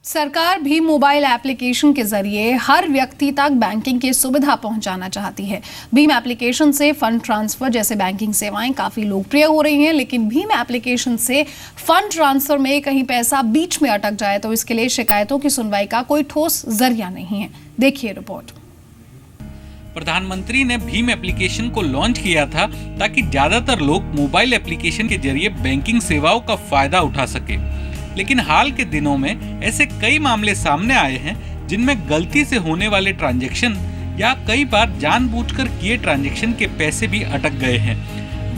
सरकार भी mobile application के जरिए हर व्यक्ति तक बैंकिंग की सुविधा पहुंचाना चाहती है। भीम एप्लीकेशन से फंड ट्रांसफर जैसे बैंकिंग सेवाएं काफी लोकप्रिय हो रही हैं, लेकिन भीम एप्लीकेशन से फंड ट्रांसफर में कहीं पैसा बीच में अटक जाए तो इसके लिए शिकायतों की सुनवाई का कोई ठोस जरिया नहीं है। देखिए रिपोर्ट। प्रधानमंत्री ने भीम एप्लीकेशन को लॉन्च किया था ताकि ज्यादातर लोग मोबाइल एप्लीकेशन के जरिए बैंकिंग सेवाओं का फायदा उठा सके, लेकिन हाल के दिनों में ऐसे कई मामले सामने आए हैं जिनमें गलती से होने वाले ट्रांजैक्शन या कई बार जानबूझकर किए ट्रांजैक्शन के पैसे भी अटक गए हैं।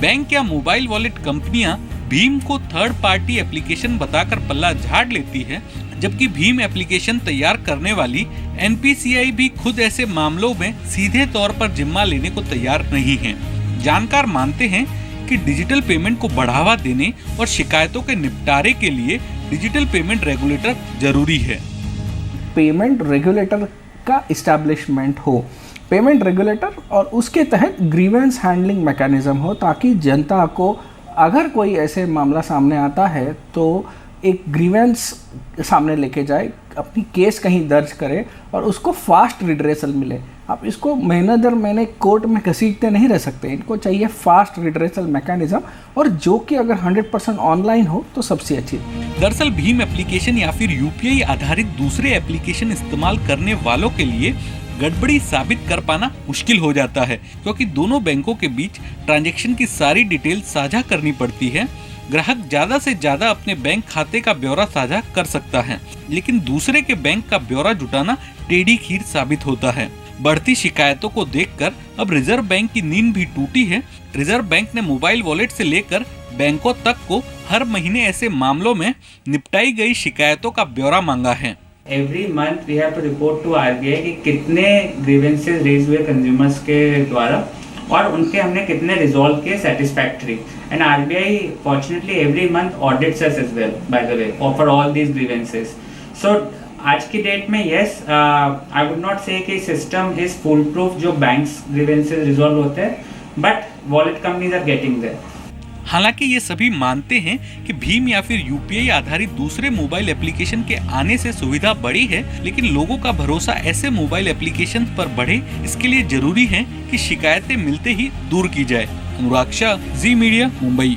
बैंक या मोबाइल वॉलेट कंपनियां भीम को थर्ड पार्टी एप्लीकेशन बताकर पल्ला झाड़ लेती है, जबकि भीम एप्लीकेशन तैयार करने वाली NPCI भी खुद ऐसे मामलों में सीधे तौर पर जिम्मा लेने को तैयार नहीं है। जानकार मानते हैं कि डिजिटल पेमेंट को बढ़ावा देने और शिकायतों के निपटारे के लिए डिजिटल पेमेंट रेगुलेटर जरूरी है। पेमेंट रेगुलेटर का इस्टेब्लिशमेंट हो, पेमेंट रेगुलेटर और उसके तहत ग्रीवेंस हैंडलिंग मैकेनिज्म हो, ताकि जनता को अगर कोई ऐसे मामला सामने आता है तो एक ग्रीवेंस सामने लेके जाए, अपनी केस कहीं दर्ज करे और उसको फास्ट रिड्रेसल मिले। आप इसको महीना दर महीने कोर्ट में घसीटते नहीं रह सकते, इनको चाहिए फास्ट रिड्रेसल मैकेनिज्म, और जो कि अगर 100% ऑनलाइन हो तो सबसे अच्छी। दरअसल भीम एप्लीकेशन या फिर UPI आधारित दूसरे एप्लीकेशन इस्तेमाल करने वालों के लिए गड़बड़ी साबित कर पाना मुश्किल हो जाता है, क्योंकि दोनों बैंकों के बीच ट्रांजैक्शन की सारी डिटेल साझा करनी पड़ती है। ग्राहक ज्यादा से ज्यादा अपने बैंक खाते का ब्यौरा साझा कर सकता है, लेकिन दूसरे के बैंक का ब्यौरा जुटाना टेढ़ी खीर साबित होता है। बढ़ती शिकायतों को देखकर अब रिजर्व बैंक की नींद भी टूटी है। रिजर्व बैंक ने मोबाइल वॉलेट से लेकर बैंकों तक को हर महीने ऐसे मामलों में निपटाई गई शिकायतों का ब्यौरा मांगा है। Every month we have to report to RBI कि कितने ग्रीवेंसेस रेज हुए कंज्यूमर्स के द्वारा और उनके हमने कितने रिजॉल्व किए satisfactory. And RBI fortunately every month audits us as well by the way for all these grievances. So आज की डेट में yes, I would not say that system is foolproof जो बैंक्स ग्रीवेंसेस रिजॉल्व होते हैं, but wallet companies are getting there. हालांकि ये सभी मानते हैं कि भीम या फिर UPI आधारित दूसरे मोबाइल एप्लीकेशन के आने से सुविधा बढ़ी है, लेकिन लोगों का भरोसा ऐसे मोबाइल एप्लीकेशन पर बढ़े, इसके लिए जरूरी है कि शिकायतें मिलते ही दूर की जाए। अनुराग शाह, जी मीडिया, मुंबई।